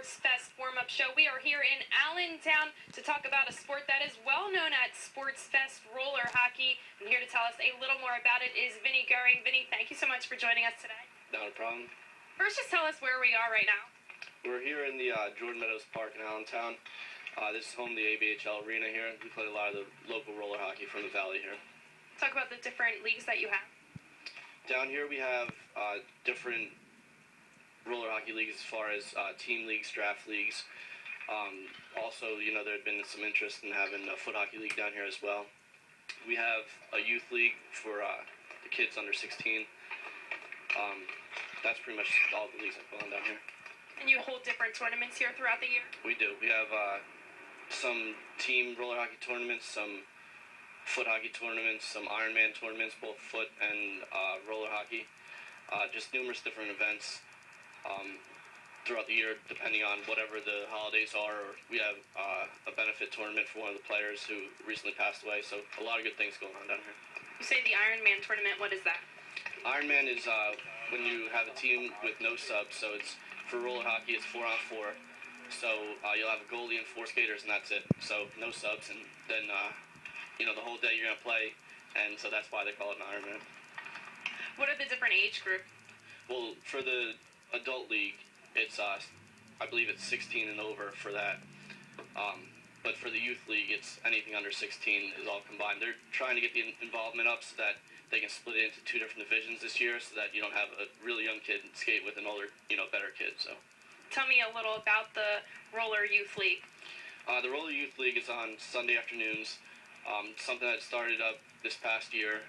Sportsfest warm-up show. We are here in Allentown to talk about a sport that is well known at Sportsfest, roller hockey. And here to tell us a little more about it is Vinny Gering. Vinny, thank you so much for joining us today. Not a problem. First, just tell us where we are right now. We're here in the Jordan Meadows Park in Allentown. This is home to the ABHL arena here. We play a lot of the local roller hockey from the valley here. Talk about the different leagues that you have. Down here we have different roller hockey leagues as far as team leagues, draft leagues. Also, there had been some interest in having a foot hockey league down here as well. We have a youth league for the kids under 16. That's pretty much all the leagues that go on down here. And you hold different tournaments here throughout the year? We do. We have some team roller hockey tournaments, some foot hockey tournaments, some Ironman tournaments, both foot and roller hockey. Just numerous different events throughout the year, depending on whatever the holidays are. Or we have a benefit tournament for one of the players who recently passed away. So a lot of good things going on down here. You say the Ironman tournament. What is that? Ironman is when you have a team with no subs. So it's for roller hockey, it's 4-on-4. So you'll have a goalie and 4 skaters, and that's it. So no subs, and then the whole day you're gonna play, and so that's why they call it an Ironman. What are the different age groups? Well, for the adult league, it's I believe it's 16 and over for that. But for the youth league, it's anything under 16 is all combined. They're trying to get the involvement up so that they can split it into 2 different divisions this year, so that you don't have a really young kid skate with an older, better kid. So. Tell me a little about the roller youth league. The roller youth league is on Sunday afternoons. Something that started up this past year.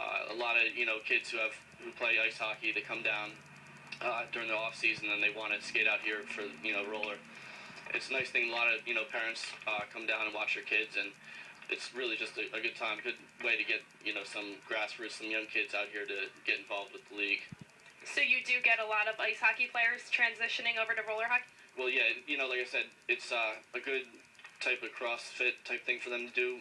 A lot of kids who play ice hockey, they come down during the off season and they want to skate out here for roller. It's a nice thing. A lot of parents come down and watch their kids, and it's really just a good time, good way to get some grassroots, some young kids out here to get involved with the league. So you do get a lot of ice hockey players transitioning over to roller hockey? Well, yeah, like I said, it's a good type of CrossFit type thing for them to do.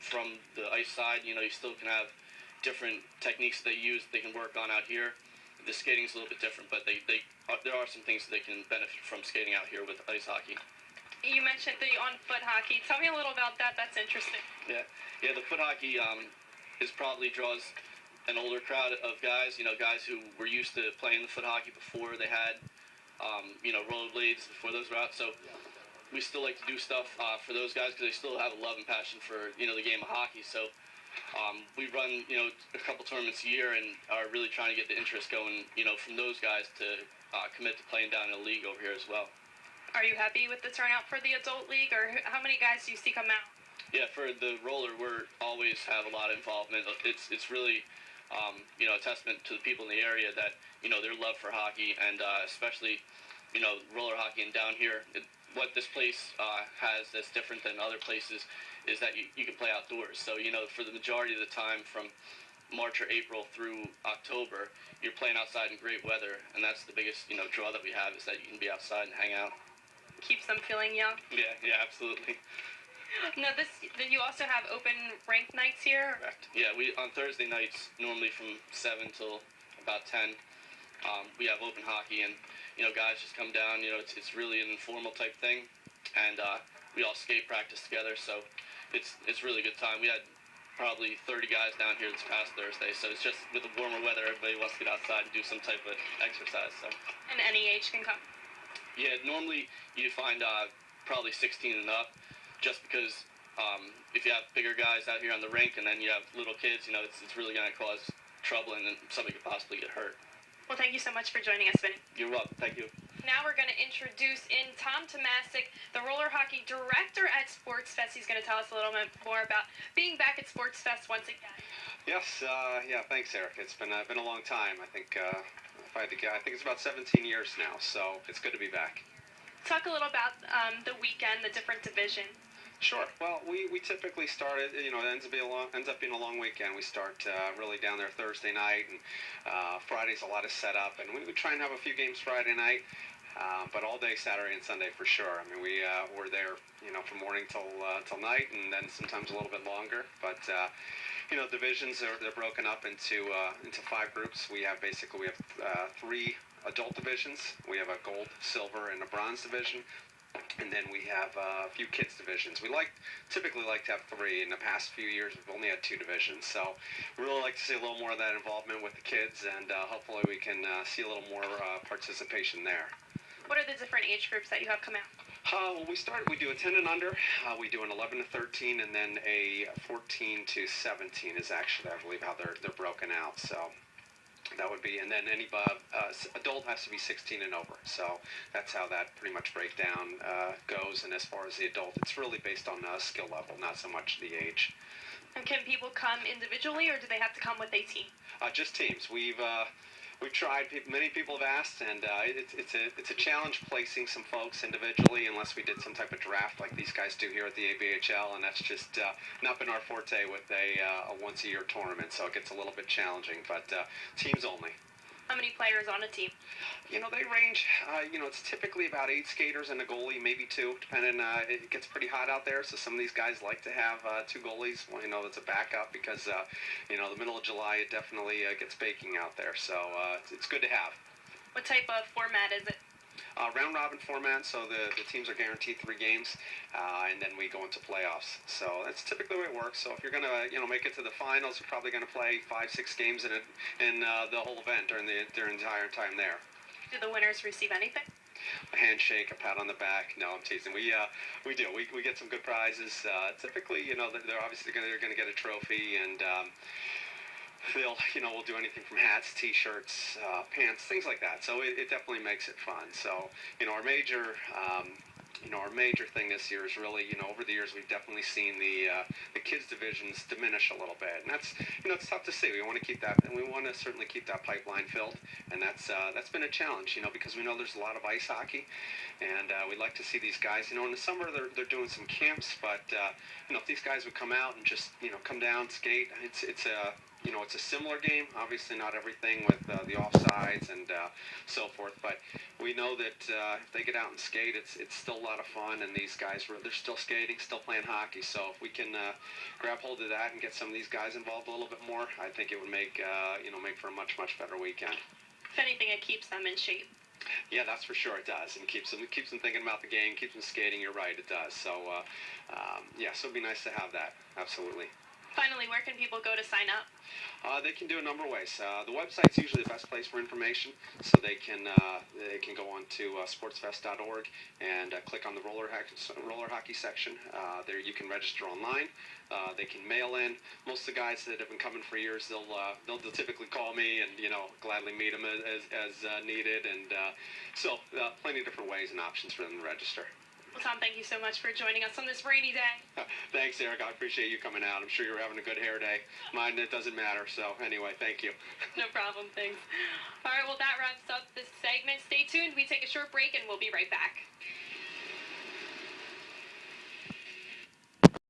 From the ice side, you still can have different techniques they use they can work on out here. The skating's a little bit different, but there are some things that they can benefit from skating out here with ice hockey. You mentioned the on-foot hockey. Tell me a little about that. That's interesting. Yeah, the foot hockey probably draws an older crowd of guys, guys who were used to playing the foot hockey before they had, rollerblades, before those were out. So we still like to do stuff for those guys because they still have a love and passion for, the game of hockey. So we run, a couple tournaments a year and are really trying to get the interest going, from those guys to commit to playing down in a league over here as well. Are you happy with the turnout for the adult league, or how many guys do you see come out? Yeah, for the roller, we're always have a lot of involvement. It's really, a testament to the people in the area that, their love for hockey, and especially, roller hockey. And down here, what this place has that's different than other places is that you can play outdoors. So, for the majority of the time from March or April through October, you're playing outside in great weather, and that's the biggest, draw that we have, is that you can be outside and hang out. Keeps them feeling young? Yeah, absolutely. No, you also have open rink nights here? Correct. Yeah, we on Thursday nights, normally from 7 till about 10, we have open hockey, and guys just come down. It's really an informal type thing, and we all skate practice together, so it's really a good time. We had probably 30 guys down here this past Thursday, so it's just with the warmer weather, everybody wants to get outside and do some type of exercise. So. And any age can come? Yeah, normally you find probably 16 and up, just because if you have bigger guys out here on the rink and then you have little kids, it's really going to cause trouble, and then somebody could possibly get hurt. Well, thank you so much for joining us, Vinny. You're welcome. Thank you. Now we're going to introduce in Tom Tomasick, the roller hockey director at Sportsfest. He's going to tell us a little bit more about being back at Sportsfest once again. Yes, thanks, Eric. It's been a long time. I think I think it's about 17 years now, so it's good to be back. Talk a little about the weekend, the different division. Sure. Well, we typically started, it ends up being a long weekend. We start really down there Thursday night, and Friday's a lot of setup, and we try and have a few games Friday night, but all day Saturday and Sunday for sure. I mean, we're there, from morning till night, and then sometimes a little bit longer. But divisions they're broken up into 5 groups. We have 3 adult divisions. We have a gold, silver, and a bronze division. And then we have a few kids divisions. We typically like to have 3. In the past few years, we've only had 2 divisions. So we really like to see a little more of that involvement with the kids, and hopefully we can see a little more participation there. What are the different age groups that you have come out? Well, we do a 10 and under, we do an 11 to 13, and then a 14 to 17 is actually, I believe, how they're broken out. So that would be, and then any adult has to be 16 and over. So that's how that pretty much breakdown goes. And as far as the adult, it's really based on skill level, not so much the age. And can people come individually, or do they have to come with a team? Just teams. We've tried. Many people have asked, and it's a challenge placing some folks individually unless we did some type of draft like these guys do here at the ABHL, and that's just not been our forte with a once-a-year tournament, so it gets a little bit challenging, but teams only. How many players on a team? They range, it's typically about 8 skaters and a goalie, maybe 2, depending. It gets pretty hot out there, so some of these guys like to have 2 goalies. Well, that's a backup because, the middle of July, it definitely gets baking out there, so it's good to have. What type of format is it? Round-robin format, so the teams are guaranteed 3 games, and then we go into playoffs. So that's typically the way it works. So if you're going to make it to the finals, you're probably going to play 5-6 games in the whole event during the entire time there. Do the winners receive anything? A handshake, a pat on the back. No, I'm teasing. We do. We get some good prizes. Typically, they're obviously going to get a trophy, and we'll do anything from hats, T-shirts, pants, things like that. So it definitely makes it fun. So, our major thing this year is really, over the years we've definitely seen the kids divisions diminish a little bit, and that's, it's tough to see. We want to keep that, and we want to certainly keep that pipeline filled, and that's been a challenge, because we know there's a lot of ice hockey, and we'd like to see these guys, in the summer they're doing some camps, but if these guys would come out and just, come down, skate, it's a similar game. Obviously not everything with the offsides and so forth, but we know that if they get out and skate, it's still a lot of fun, and these guys, they're still skating, still playing hockey, so if we can grab hold of that and get some of these guys involved a little bit more, I think it would make for a much, much better weekend. If anything, it keeps them in shape. Yeah, that's for sure it does, and it keeps them thinking about the game, keeps them skating. You're right, it does. So, so it'd be nice to have that, absolutely. Finally, where can people go to sign up? They can do a number of ways. The website's usually the best place for information, so they can go on to sportsfest.org and click on the roller hockey section. There you can register online. They can mail in. Most of the guys that have been coming for years, they'll typically call me and gladly meet them as needed, and so plenty of different ways and options for them to register. Well, Tom, thank you so much for joining us on this rainy day. Thanks, Eric. I appreciate you coming out. I'm sure you're having a good hair day. Mine, it doesn't matter. So anyway, thank you. No problem. Thanks. All right, well, that wraps up this segment. Stay tuned. We take a short break, and we'll be right back.